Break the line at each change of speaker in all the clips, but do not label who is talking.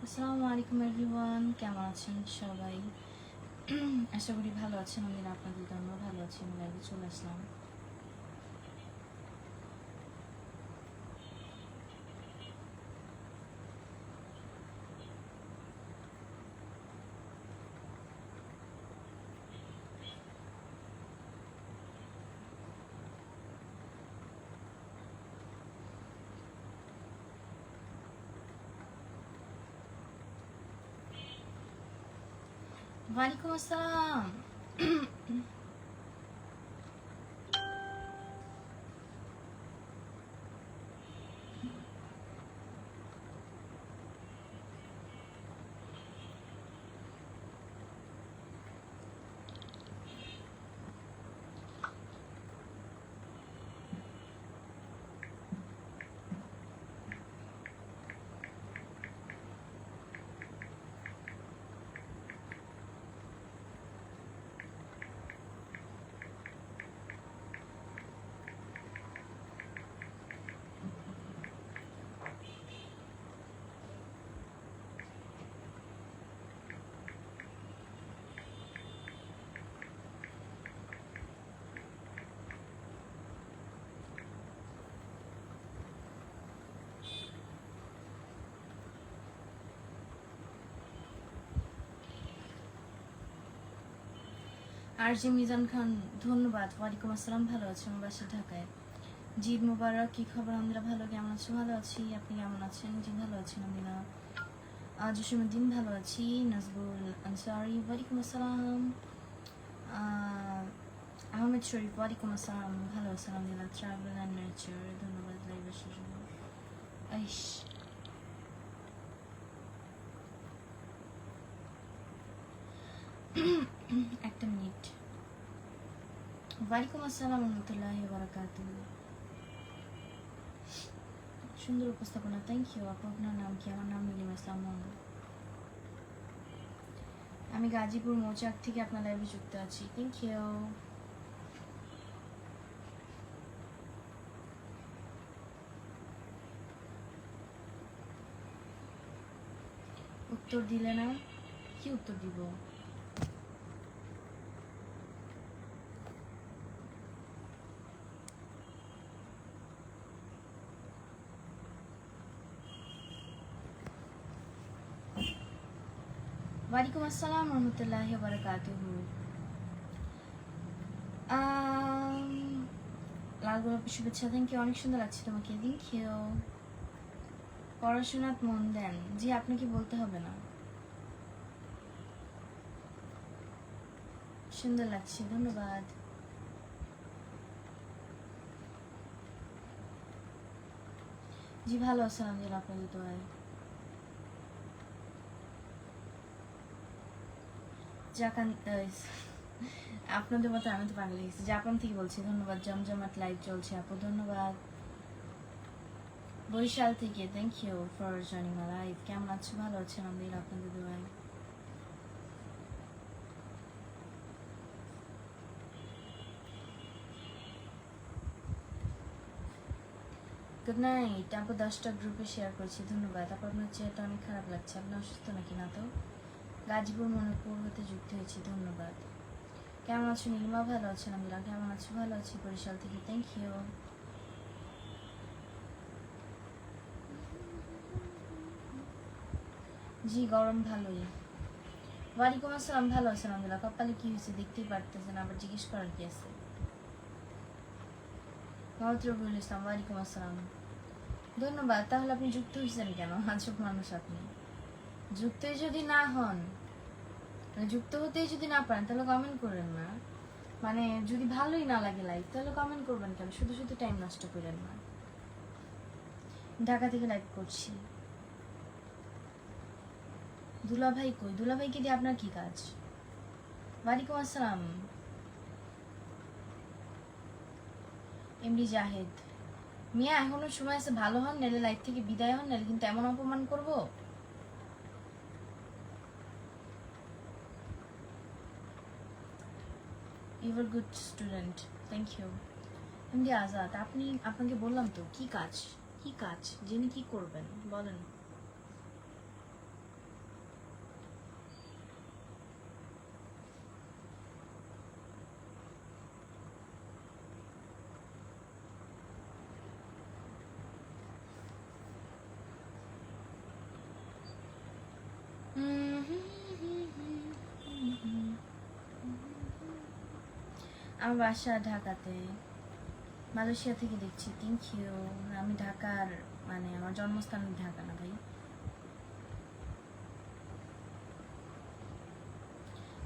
আসসালামু আলাইকুম এভরিওয়ান, কেমন আছেন সবাই? আশা করি ভালো আছেন। আমি আপনাদের জন্য ভালো আছি। আমি লাইভে চলে আসলাম। ওয়ালাইকুম আসসালাম। আর জি মিজান খান, ধন্যবাদ। ওয়ালাইকুম আসসালাম, ভালো আছি, আমার বাসা ঢাকায়। জি মুবারক, কি খবর? আমরা ভালো, কেমন আছো? ভালো আছি, আপনি কেমন আছেন? জি ভালো আছেন। আমি না জসিমুদ্দিন, ভালো আছি। নাজবুল আনসারি, ওয়ালাইকুম আসসালাম। আহমেদ শরীফ, ওয়ালাইকুম আসসালাম, ভালো আছেন? আমি না ট্রাভেল অ্যান্ড নেচার, ধন্যবাদ লাইভ আসার জন্য। আইস একটা মিনিট। ওয়ালাইকুম আসসালাম রহমতুল্লাহি ওয়া বারাকাতুহু। সুন্দর উপস্থাপনা, থ্যাংক ইউ আপু। আপনার নাম কি? আমার নাম নীলিমা ইসলাম মন্ডল। আমি গাজীপুর মৌচাক থেকে আপনার লাইভে যুক্ত আছি। Thank you. উত্তর দিলে না, কি উত্তর দিব? ওয়ালাইকুম আসসালাম রহমতুল্লাহি ওয়া বারাকাতুহু। লাল গোলাপের শুভেচ্ছা, থ্যাংক ইউ। অনেক সুন্দর লাগছে তোমাকে, থ্যাংক ইউ। পড়াশোনাত মন দেন? জি, আপনাকে বলতে হবে না। সুন্দর লাগছে, ধন্যবাদ। জি ভালো আছেন আলহামদুলিল্লাহ, আপনাদের দোয়ায়। জাকান আপনাদের মতো আমি তো পাগল গেছি। জাপান থেকে বলছি, ধন্যবাদ। জমজমাট লাইভ চলছে আপু, ধন্যবাদ। বরিশাল থেকে, thank you for joining my live. কেমন আছো? ভালো আছেন আলহামদুলিল্লাহ, আপনাদের দোয়ায়। গুড নাইট আপু, 10টা গ্রুপে শেয়ার করছি, ধন্যবাদ আপু। আপনার চেহারাটা অনেক খারাপ লাগছে, আপনি অসুস্থ নাকি? না তো। গাজীপুর মনোপুর হতে যুক্ত হয়েছি, ধন্যবাদ। কেমন আছো নীলিমা? ভালো আছেন আলহামদুলিল্লাহ। কেমন আছো? ভালো আছি বরিশাল থেকে, থ্যাংক ইউ। জি গরম ভালোই। ওয়ালাইকুম আসসালাম, ভালো আছেন আলহামদুলিল্লাহ। কপালে কি হয়েছে দেখতেই পারতেছেন, আবার জিজ্ঞেস করার কি আছে? মোহাম্মদ রবিউল ইসলাম, ওয়ালাইকুম আসসালাম, ধন্যবাদ। তাহলে আপনি যুক্ত হয়েছেন কেন? আজব মানুষ আপনি। যুক্তই যদি না হন, যুক্ত হতেই যদি না পারেন, তাহলে কমেন্ট করেন না। মানে যদি ভালোই না লাগে লাইভ, তাহলে কমেন্ট করবেন কেন? শুধু শুধু টাইম নষ্ট করেন না। ঢাকা থেকে লাইভ করছি। দুলাভাই কই? দুলাভাইকে দিয়ে আপনার কি কাজ? ওয়ালাইকুম আসসালাম এমডি জাহেদ। মিয়া এখনো সময় আছে, ভালো হন, নাহলে লাইভ থেকে বিদায় হন, নাহলে কিন্তু এমন অপমান করবো। You are good student, thank you. MD Azad, আপনাকে বললাম তো কি কাজ, কি কাজ জেনে কি করবেন বলেন? আমার বাসা ঢাকাতে, মালয়েশিয়া থেকে দেখছি। Thank you. আমি ঢাকার, মানে আমার জন্মস্থান ঢাকা না ভাই।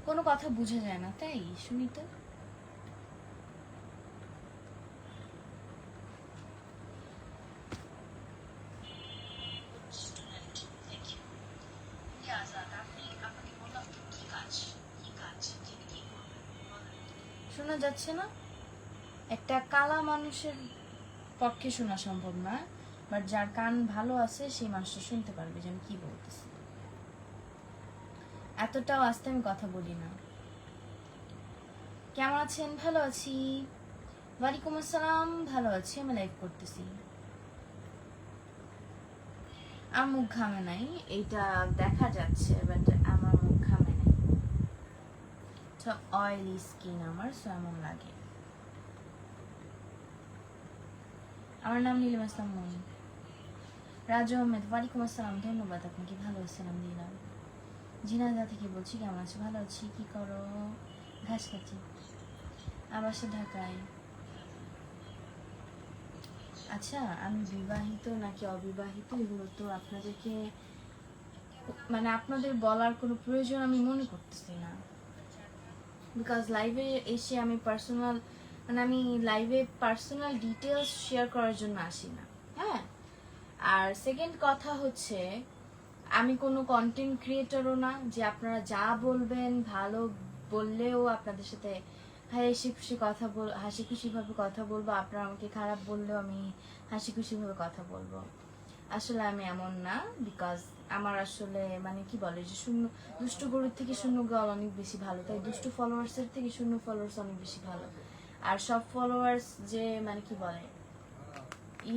কোনো কথা বোঝা যায় না তাই শুনি তো। শোনা যাচ্ছে না? একটা কালা মানুষের পক্ষে শোনা সম্ভব না, বাট যার কান ভালো আছে সেই মানুষটা শুনতে পারবে যে আমি কি বলতেছি। এতটাও আস্তে আমি কথা বলি না। কেমন আছেন? ভালো আছি। ওয়ালাইকুম আসসালাম। ভালো আছি, আমি লাইভ করতেছি। আমার মুখ ঘামে নাই, এটা দেখা যাচ্ছে, বাট আমার মুখ ঘামে নাই। সব অয়েলি স্কিন আমার, সো এমন লাগে। আমার নাম নীলিমা ইসলাম মনি। রাজু আহমেদ, ওয়ালাইকুম আসসালাম, ধন্যবাদ আপনাকে। ভালো আছেন? আলহামদুলিল্লাহ। ঝিনাইদহ থেকে বলছি, কেমন আছো? ভালো আছি। কি করো? ঘাস খাচ্ছি। আমার বাসা ঢাকায়। আচ্ছা, আমি বিবাহিত নাকি অবিবাহিত এগুলো তো আপনাদেরকে, মানে আপনাদের বলার কোনো প্রয়োজন আমি মনে করতেছি না, বিকজ লাইভে এসে আমি পার্সোনাল, মানে আমি লাইভে পার্সোনাল ডিটেলস শেয়ার করার জন্য আসি না। হ্যাঁ, আর সেকেন্ড কথা হচ্ছে আমি কোনো কন্টেন্ট ক্রিয়েটরও না যে আপনারা যা বলবেন ভালো বললেও আপনাদের সাথে হাসি খুশি কথা হাসি খুশিভাবে কথা বলবো, আপনারা আমাকে খারাপ বললেও আমি হাসি খুশিভাবে কথা বলবো। আসলে আমি এমন না, বিকজ আমার আসলে মানে কি বলে যে শূন্য, দুষ্ট গরুর থেকে শূন্য গোয়াল অনেক বেশি ভালো, তাই দুষ্ট ফলোয়ার্সের থেকে শূন্য ফলোয়ার্স অনেক বেশি ভালো। আর সব ফলোয়ার্স যে মানে কি বলে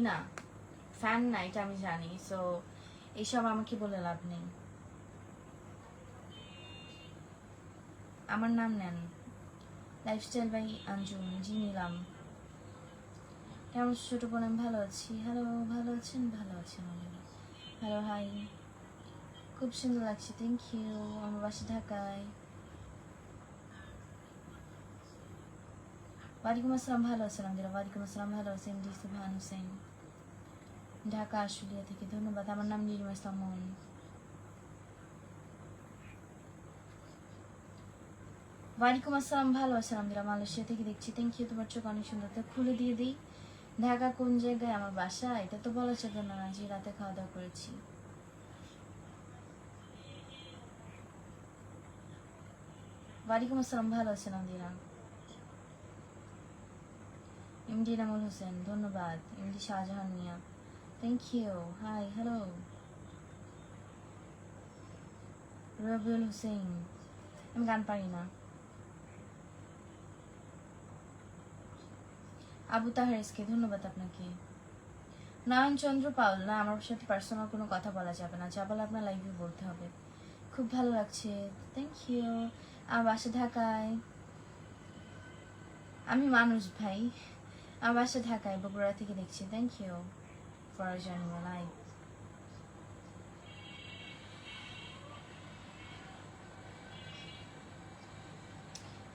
না, ফ্যান না, এটা আমি জানি। সো এইসব আমাকে বলে লাভ নেই। আমার নাম নেন, লাইফস্টাইল বাই আঞ্জুম। জি নিলাম। কেমন ছোট বোন? আমি ভালো আছি। হ্যালো, ভালো আছেন? ভালো আছেন? Hello, hi. খুব সুন্দর লাগছে, থ্যাংক ইউ। আমার বাসা ঢাকায়। ওয়ালাইকুম আসসালাম, ভালো আছেন? আলহামদুলিল্লাহ। ওয়ালাইকুম আসসালাম, ভালো আছি। এমডি সুবহান হোসেন, ঢাকা আশুলিয়া থেকে, ধন্যবাদ। আমার নাম নীলিমা ইসলাম মনি। ওয়ালাইকুম আসসালাম, ভালো আছেন? আলহামদুলিল্লাহ। মালয়েশিয়া থেকে দেখছি, থ্যাংক ইউ। তোমার চোখ অনেক সুন্দর। তো খুলে দিয়ে দিই, ঢাকা কোন জায়গায় আমার বাসা এটা তো বলা যাবে না, যে রাতে খাওয়া দাওয়া করেছি। ওয়ালাইকুম আসসালাম, ভালো আছেন? আলহামদুলিল্লাহ। এমডি নামুল হোসেন, ধন্যবাদ। MD Shahjahan Mia, thank you. Hi, hello. Robiul Hossain, আমি গান পারি না। আবু তাহারিসকে, ধন্যবাদ আপনাকে। নয়ন চন্দ্র পাল, না আমার সাথে পার্সোনাল কোনো কথা বলা যাবে না, যা বলে আপনার লাইভে বলতে হবে। খুব ভালো লাগছে, থ্যাংক ইউ। আমার বাসা ঢাকায়। আমি মানুষ ভাই। আমার বাসা ঢাকায়, বগুড়া থেকে দেখছি, thank you for joining my live.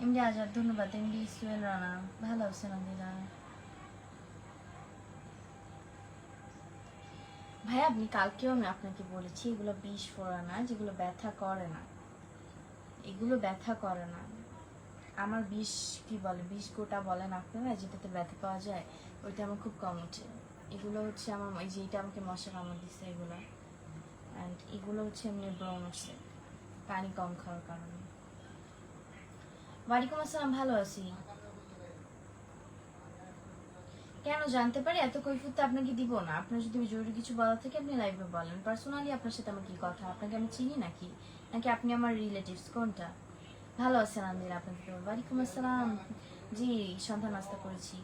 MD Azad, ধন্যবাদ। এমডি সুয়েল রানা, ভালো আছেন? আলহামদুলিল্লাহ। ভাই আপনি কালকেও আমি আপনাকে বলেছি এগুলো বিষ ফোড়া না, যেগুলো ব্যথা করে না, এগুলো ব্যথা করে না। আমার বিষ কি বলে, বিষ গোটা বলেন আপনারা, যেটাতে ব্যথা পাওয়া যায়, ওইটা আমার খুব কম উঠে। এগুলো হচ্ছে আমার, এই যে এটা আমাকে মশা কামড় দিচ্ছে এগুলো, অ্যান্ড এগুলো হচ্ছে এমনি ব্রণ উঠছে পানি কম খাওয়ার কারণে। ওয়ালাইকুম আসসালাম, ভালো আছি। কেন জানতে পারি? এত কৈফিয়ত তো আপনাকে দিব না। আপনার যদি জরুরি কিছু বলার থাকে আপনি লাইভে বলেন, পার্সোনালি আপনার সাথে আমার কি কথা? আপনাকে আমি চিনি নাকি, নাকি আপনি আমার রিলেটিভস? কোনটা? ভালো আছেন? আলহামদুলিল্লাহ। আপনাকে ওয়ালাইকুম আসসালাম। জি, সন্ধ্যা নাস্তা করেছি।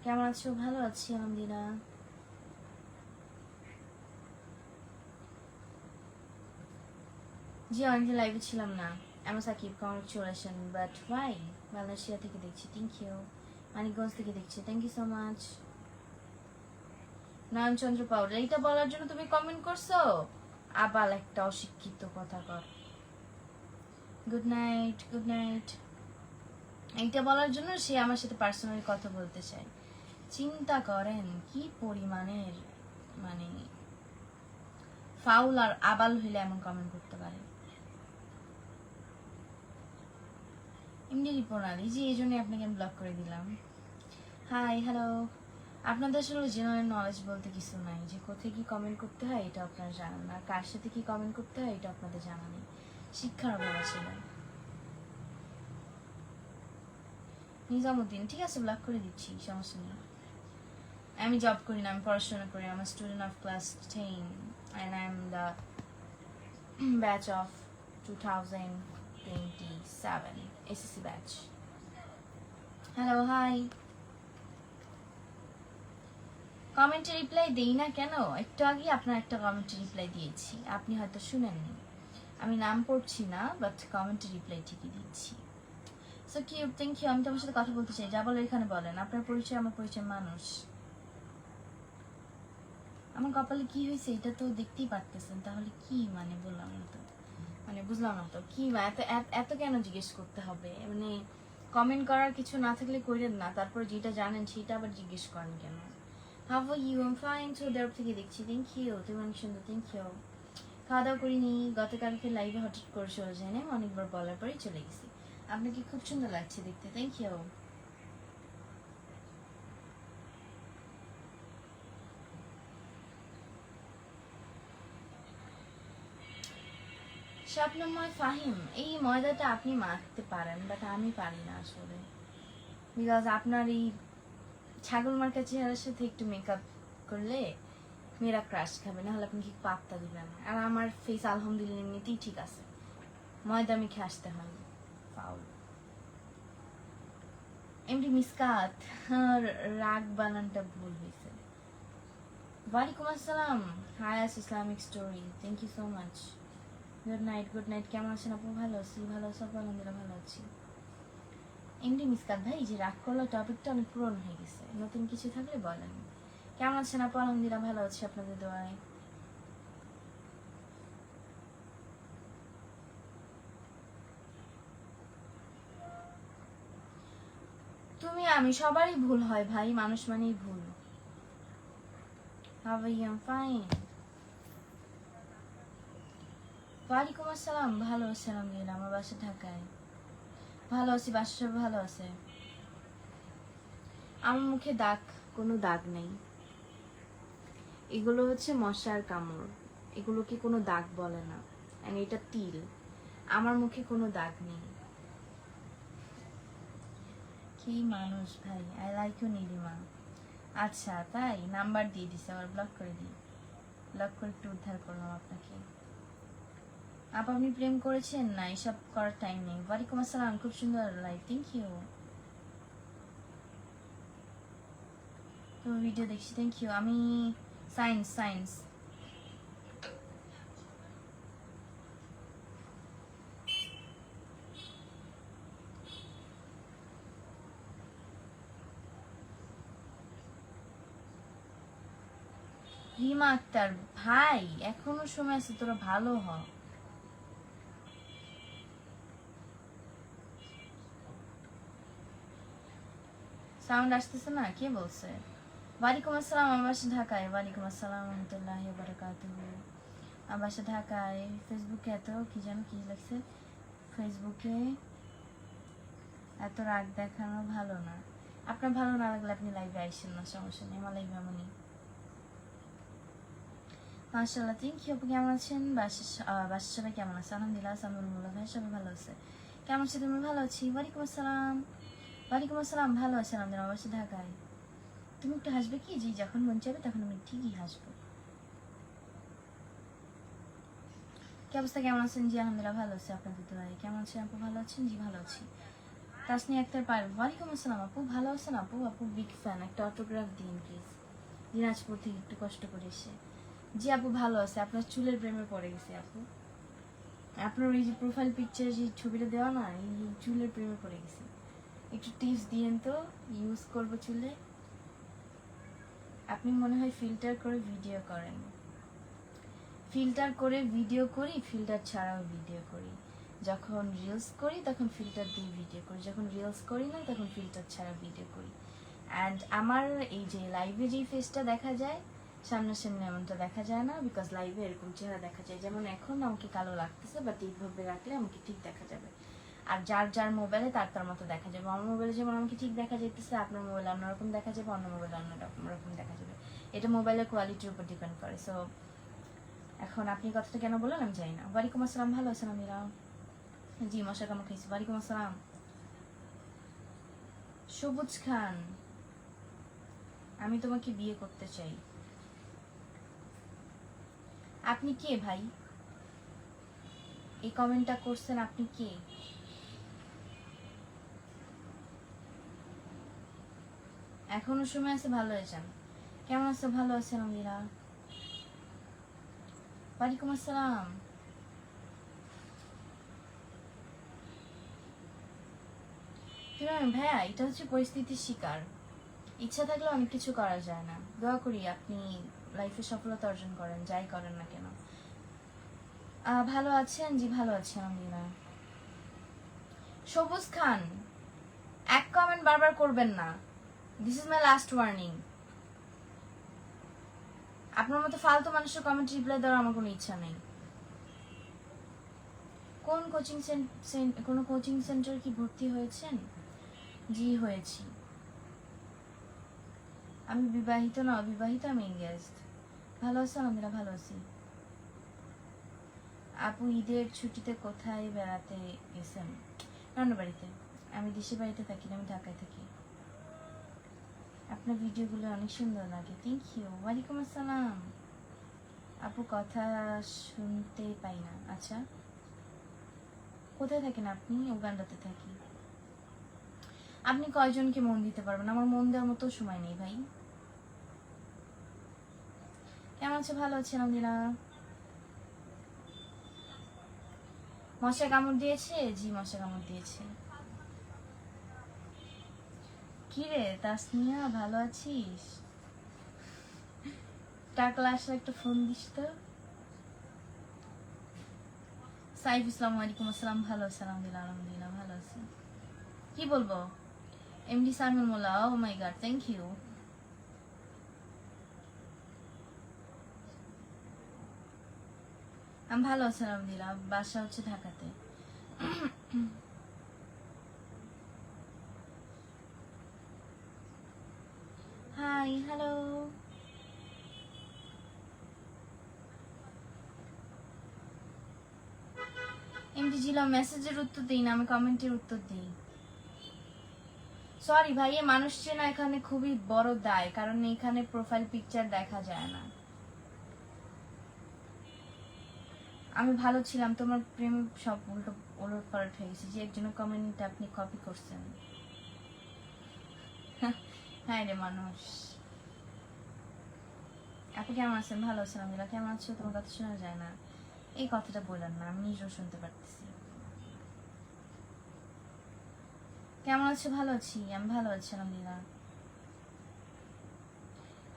কেমন আছো? ভালো আছি আলহামদুলিল্লাহ। জি, অনেকদিন লাইভে ছিলাম না। আমার Sakib, congratulation, but why? Malaysia থেকে দেখছি, থ্যাংক ইউ। মানিকগঞ্জ থেকে দেখছি, thank you so much. Nayanchandra powder, এইটা বলার জন্য তুমি কমেন্ট করছো? আবার একটা অশিক্ষিত কথা কর। Good night, good night. এইটা বলার জন্য সে আমার সাথে পার্সোনালি কথা বলতে চায়। চিন্তা করেন কি পরিমাণের মানে ফাউল আর আবাল হইলে এমন কমেন্ট করতে পারে। এমনি প্রণালী জি, এই জন্যই আপনাকে আমি ব্লক করে দিলাম। হাই হ্যালো, আপনাদের আসলে জেনারেল নলেজ বলতে কিছু নাই, যে কোথায় কি কমেন্ট করতে হয় এটা আপনারা জানেন না, কার সাথে কি কমেন্ট করতে হয় এটা আপনাদের জানা নেই, শিক্ষার অভাব আছে। নিজামুদ্দিন ঠিক আছে, ব্লক করে দিচ্ছি, সমস্যা নেই। আমি জব করি না, আমি পড়াশোনা করি, আমি student of class 10 and I'm the batch of 2027 SSC batch. Hello hi, কমেন্টে রিপ্লাই দেই না কেন? একটু আগে আপনার একটা কমেন্টে রিপ্লাই দিয়েছি, আপনি হয়তো শুনেননি। আমি নাম পড়ছি না, বাট কমেন্টে রিপ্লাই ঠিকই দিচ্ছি। So cute, thank you. আমি তোমার সাথে কথা বলতে চাই, যা বলে এখানে বলেন। আপনার পরিচয় আমার পরিচয় মানুষ। আমার কপালে কি হয়েছে এটা তো দেখতেই পারতেছেন, তাহলে কি মানে বললাম না তো, মানে বুঝলাম না তো কি এত এত কেন জিজ্ঞেস করতে হবে? মানে কমেন্ট করার কিছু না থাকলে কইরেন না, তারপর যেটা জানেন সেটা আবার জিজ্ঞেস করেন কেন? How are you? I am fine. তো দেওয়ার থেকে দেখছি, থ্যাংক ইউ। তুমি অনেক সুন্দর, থ্যাংক ইউ। খাওয়া দাওয়া করিনি, গতকালকে লাইভে হঠাৎ করে চলে যায় না, অনেকবার বলার পরেই চলে গেছি। আপনাকে খুব সুন্দর লাগছে দেখতে, থ্যাংক ইউ। স্বপ্নময় ফাহিম, এই ময়দাটা আপনি মাখতে পারেন, বাট আমি পারি না আসলে, বিকজ আপনার এই ছাগল মার্কা চেহারার সাথে একটু মেকআপ করলে মেয়েরা ক্রাশ খাবে, না হলে আপনি কি পাত্তা দিবেন। আর আমার ফেস আলহামদুলিল্লাহ এমনিতেই ঠিক আছে, ময়দা মেখে আসতে হয় ফাউল। এমনি মিসকাত, রাগ বানানটা ভুল হয়েছে। ওয়ালাইকুম আসসালাম, হায়াস Islamic story, thank you so much. Good night, good night. কেমন আছেন আপু? ভালো আছি, ভালো আছি আপু, আলহামদুলিল্লাহ ভালো আছি। এমনি মিসকাত ভাই, যে রাগ করলো টপিকটা অনেক পুরনো হয়ে গেছে, নতুন কিছু থাকলে বলেন। কেমন আছেন আপু? আলহামদুলিল্লাহ ভালো আছি, আপনাদের দোয়ায়। তুমি আমি সবারই ভুল হয় ভাই, মানুষ মানেই ভুল। How are you? I'm fine. ওয়ালাইকুম আসসালাম, ভালো আছি আলহামদুলিল্লাহ, আমার বাসা ঢাকায়। ভালো আছি, বাসা সব ভালো আছে। আমার মুখে দাগ, কোনো দাগ নেই, এগুলো হচ্ছে মশার কামড়, এগুলোকে কোনো দাগ বলে না। আর এটা তিল, আমার মুখে কোনো দাগ নেই। কি মানুষ ভাই, আই লাইক ইউ নীলিমা। আচ্ছা তাই, নাম্বার দিয়ে দিছে, আবার ব্লক করে দিই, ব্লক করে একটু উদ্ধার করলাম আপনাকে। আপনি প্রেম করেছেন? না, এসব করার টাইম নেই। ওয়ালাইকুম আসসালাম, খুব সুন্দর লাইভ, থ্যাংক ইউ। তো ভিডিও দেখছি, থ্যাংক ইউ। আমি সায়েন্স সায়েন্স। রিমা আক্তার, ভাই এখনো সময় আছে, তোরা ভালো হ। সাউন্ড আসতেছে না, কে বলছে? ওয়ালাইকুম আসসালাম, আমার বাসা ঢাকায়। ওয়ালাইকুম আসসালাম রহমতুল্লাহি ওয়া বারাকাতুহু। আমার বাসা ঢাকায়। ফেসবুকে এত কি যেন কি লাগছে, ফেসবুকে এত রাগ দেখানো ভালো না। আপনার ভালো না লাগলে আপনি লাইভে আইসেন না, সমস্যা নেই, আমার লাইভে এমনই। মাশাআল্লাহ, থ্যাংক ইউ। আপনি কেমন আছেন? বাসা সবাই কেমন আছে? আলহামদুলিল্লাহ, সামুল্লাহ ভাই সবাই ভালো আছে। কেমন আছে তুমি? ভালো আছি। ওয়ালাইকুম আসসালাম। ওয়ালাইকুম আসসালাম, ভালো আছে আলহামদুলিল্লাহ, আমার বাসা ঢাকায়। তুমি একটু হাসবে কি? জি, যখন মন চাইবে তখন আমি ঠিকই হাসবো। কি অবস্থা, কেমন আছেন? জি আলহামদুলিল্লাহ ভালো আছি, আপনাদের দোয়ায়। কেমন আছেন আপু? ভালো আছেন? জি ভালো আছি। তাসনি আক্তার পার, ওয়ালাইকুম আসসালাম আপু, ভালো আছেন আপু? আপু বিগ ফ্যান, একটা অটোগ্রাফ দিন প্লিজ। দিনাজপুর থেকে একটু কষ্ট করে এসে। জি আপু ভালো আছে, আপনার চুলের প্রেমে পড়ে গেছে আপু। আপনার ওই যে প্রোফাইল পিকচারে যে ছবিটা দেওয়া না, এই চুলের প্রেমে পড়ে গেছে। একটু টিপস দিয়েন তো, ইউজ করবো চুলে। আপনি মনে হয় ফিল্টার করে ভিডিও করেন। ফিল্টার করে ভিডিও করি, ফিল্টার ছাড়াও ভিডিও করি। যখন রিলস করি তখন ফিল্টার দিয়ে ভিডিও করি, যখন রিলস করি না তখন ফিল্টার ছাড়া ভিডিও করি। অ্যান্ড আমার এই যে লাইভে যেই ফেসটা দেখা যায় সামনাসামনি এমনটা দেখা যায় না, বিকজ লাইভে এরকম চেহারা দেখা যায়। যেমন এখন আমাকে কালো লাগতেছে, বাট এইভাবে রাখলে আমাকে ঠিক দেখা যাবে। আর যার যার মোবাইলে তার তার মতো দেখা যাবে। আমার মোবাইলে যেমন আমাকে ঠিক দেখা যাইতেছে, আপনার মোবাইলে অন্যরকম দেখা যাবে, অন্য মোবাইলে অন্যরকম দেখা যাবে। এটা মোবাইলের কোয়ালিটির উপর ডিপেন্ড করে। সো এখন আপনি কথাটা কেন বললেন আমি জানি না। ওয়ালাইকুম আসসালাম, ভালো আছেন আমিরা? জি, মশা কামড় খাইছি। ওয়ালাইকুম আসসালাম। সবুজ খান, আমি তোমাকে বিয়ে করতে চাই। আপনি কে ভাই? এই কমেন্টটা করছেন, আপনি কে? এখনো সময় আছে, ভালো হয়ে যান। কেমন আছো? ভালো আছেন আমিরা? ওয়ালাইকুম আসসালাম। ভাইয়া, এটা হচ্ছে পরিস্থিতির শিকার। ইচ্ছা থাকলে অনেক কিছু করা যায় না। দোয়া করি আপনি লাইফে সফলতা অর্জন করেন, যাই করেন না কেন। ভালো আছেন? জি ভালো আছি আলহামদুলিল্লাহ। সবুজ খান, এক কমেন্ট বারবার করবেন না। This is my last warning. আপনার মতো ফালতু মানুষের কমেন্ট রিপ্লাই দেওয়ার আমার কোনো ইচ্ছা নেই। কোনো কোচিং সেন্টার কি ভর্তি হয়েছেন? জি হয়েছি। আমি বিবাহিত না অবিবাহিত, আমি এঙ্গেজড। ভালো আছি আলহামদুলিল্লাহ, ভালো আছি। আপু ঈদের ছুটিতে কোথায় বেড়াতে গেছেন? নানুর বাড়িতে। আমি দেশের বাড়িতে থাকি না, আমি ঢাকায় থাকি। আপনার ভিডিওগুলো অনেক সুন্দর লাগে, থ্যাংক ইউ। ওয়ালাইকুম আসসালাম। আপু কথা শুনতে পাই না। আচ্ছা, কোথায় থাকেন আপনি? উগান্ডাতে থাকি। আপনি কয়জনকে মন দিতে পারবেন? আমার মন দেওয়ার মতো সময় নেই ভাই। কেমন আছে? ভালো আছি আলহামদুলিল্লাহ। মশা কামড় দিয়েছে? জি মশা কামড় দিয়েছে। কিরে তাসনিয়া, ভালো আছিস? টাকলা আসলে একটা ফোন দিস তো। সাইফ ইসলাম, ওয়ালাইকুম আসসালাম। ভালো আছি আলহামদুলিল্লাহ, আলহামদুলিল্লাহ ভালো আছি। কি বলবো? MD Saimul Molla, oh my God, thank you. আমি ভালো আছি আলহামদুলিল্লাহ, বাসা হচ্ছে ঢাকাতে। High, hello. এমডি জিলা, মেসেজের উত্তর দিই না, আমি কমেন্টের উত্তর দিই। সরি ভাই, এ মানুষ চেনা এখানে খুবই বড় দায়, কারণ এখানে প্রোফাইল পিকচার দেখা যায় না। আমি ভালো ছিলাম, তোমার প্রেম সব উল্টো ওলট পালট হয়ে গেছে। যে একজনের কমেন্ট আপনি কপি করছেন। হ্যাঁ রে মানুষ। আপনি কেমন আছেন? ভালো আছেন আলহামদুলিল্লাহ। কেমন আছো? তোমার কথা শোনা যায় না। এই কথাটা বললেন না, আমি নিজেও শুনতে পারতেছি। কেমন আছো? ভালো আছি, আমি ভালো আছি আলহামদুলিল্লাহ।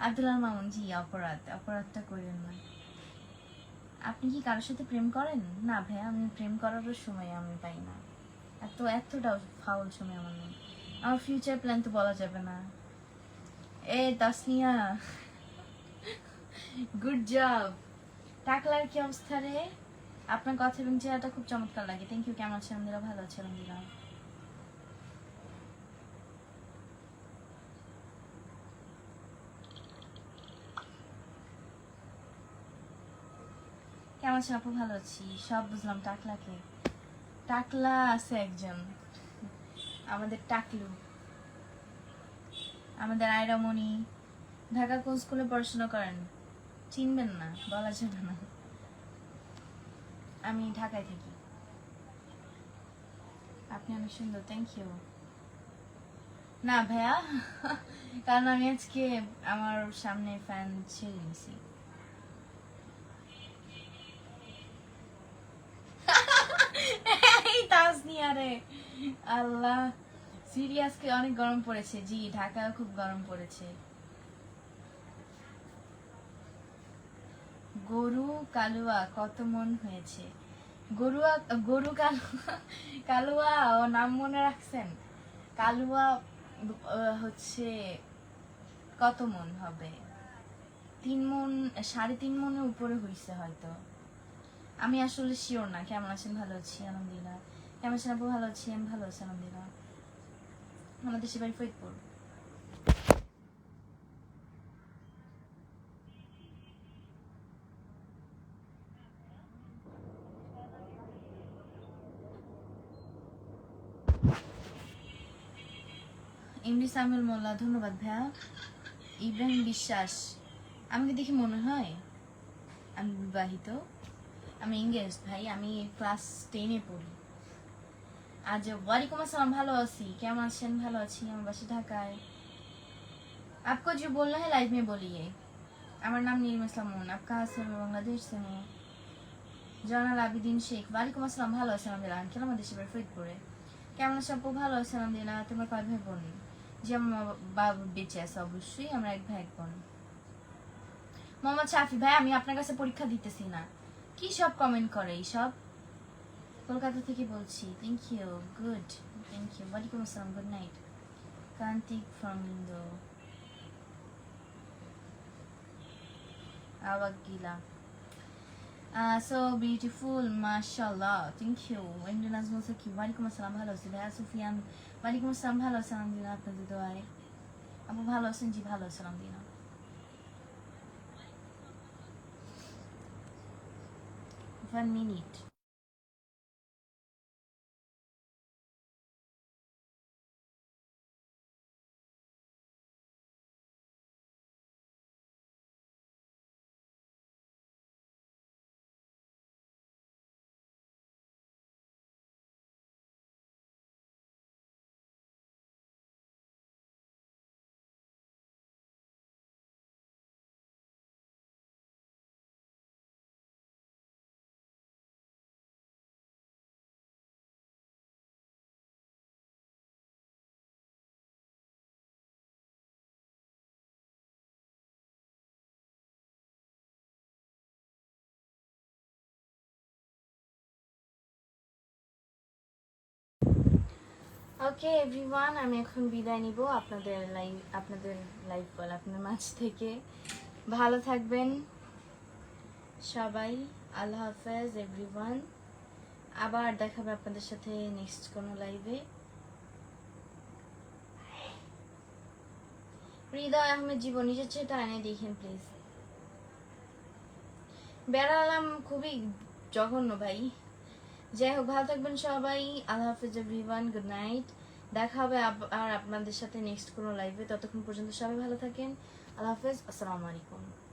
আব্দুল্লাহ মামুন, জি অপরাধটা করেন না। আপনি কি কারোর সাথে প্রেম করেন? না ভাইয়া, আমি প্রেম করারও সময় আমি পাই না। এতটাও ফাউল সময় আমার নেই। আমার ফিউচার প্ল্যান তো বলা যাবে না। এ তাসনিয়া, গুড জব। টাকলার কি অবস্থা রে? আপনার কথা এবং চেহারাটা খুব চমৎকার লাগে, থ্যাংক ইউ। কেমন আছেন? আলহামদুলিল্লাহ ভালো আছি আলহামদুলিল্লাহ। কেমন আছেন আপু? ভালো আছি। সব বুঝলাম। টাকলা আছে একজন, আমাদের টাকলু, আমাদের আয়রামণি। ঢাকা কোন স্কুলে পড়াশোনা করেন? চিনবেন না, বলা যাবে না। আমি ঢাকায় থাকি। আপনি অনেক সুন্দর, থ্যাংক ইউ। না ভাইয়া, কারণ আমি আজকে আমার সামনে ফ্যান ছেড়ে নিছি। এই তাসনিয়া রে, আল্লাহ, সিরিয়াসলি অনেক গরম পড়েছে। জি ঢাকায় খুব গরম পড়েছে। গরু কালুয়া কত মন হয়েছে? গরুয়া গরু কালুয়া ও নাম মনে রাখছেন? কালুয়া হচ্ছে কত মন হবে? 3 মন, 3.5 মনের উপরে হয়েছে হয়তো। আমি আসলে শিওর না। কেমন আছেন? ভালো আছি আলহামদুলিল্লাহ। কেমন আছেন আপু? ভালো আছি, আমি ভালো আছি আলহামদুলিল্লাহ। আমাদের দেশের বাড়ি ফরিদপুর। এমডি সামিউল মোল্লা, ধন্যবাদ ভাইয়া। ইব্রাহিম বিশ্বাস, আমাকে দেখে মনে হয় আমি বিবাহিত? আমি এঙ্গেজড ভাই, আমি ক্লাস 10-এ পড়ি। আজ ওয়ালাইকুম আসসালাম, ভালো আছি। কেমন আছেন? ভালো আছি, আমার বাসা ঢাকায়। आपको जो बोलना है लाइव में बोलिए। আমার নাম নীলিমা ইসলাম মুন। आप कहाँ से? मैं बांग्लादेश से हूँ। জয়নাল আবিদিন শেখ, ওয়ালাইকুম আসসালাম, ভালো আছি আলহামদুলিল্লাহ। আঙ্কেল আমার দেশের বাড়ি ফরিদপুরে। কেমন আছে আপু? ভালো আছে আলহামদুলিল্লাহ। তোমার কয় ভাই বোন? যে আমার বাবা বেঁচে আছে অবশ্যই, আমরা এক ভাই এক বোন। মোহাম্মদ শাফি ভাই, আমি আপনার কাছে পরীক্ষা দিতেছি না, কি সব কমেন্ট করে এইসব। কলকাতা থেকে বলছি। Thank you, good, thank you. ওয়ালাইকুম আসসালাম, গুড নাইট। কান্তিক ফ্রম ইন্দো আওয়াগিলা। So beautiful, mashallah. Thank you. MD Nazmul Saki, ওয়ালাইকুম আসসালাম, ভালো আছি ভাইয়া। সুফিয়ান, ওয়ালাইকুম আসসালাম, ভালো আছি আলহামদুলিল্লাহ, আপনাদের দোয়ায়। আপু ভালো আছেন? জি ভালো আছি আলহামদুলিল্লাহ। 1 minute. ওকে এভরিওয়ান, আমি এখন বিদায় নিব আপনাদের লাইভ বল আপনার মাঝ থেকে। ভালো থাকবেন সবাই, আল্লাহ হাফেজ এভরিওয়ান। আবার দেখাবে আপনাদের সাথে নেক্সট কোনো লাইভে। হৃদয় আহমেদ জীবন, নিজের চেয়ে আয়নায় দেখেন প্লিজ। বেড়ালাম খুবই জঘন্য ভাই। যাই হোক, ভালো থাকবেন সবাই, আল্লাহ হাফেজ এভরিওয়ান, গুড নাইট। দেখা হবে আর আপনাদের সাথে নেক্সট কোনো লাইভে। ততক্ষণ পর্যন্ত সবাই ভালো থাকেন, আল্লাহ হাফেজ, আসসালামু আলাইকুম।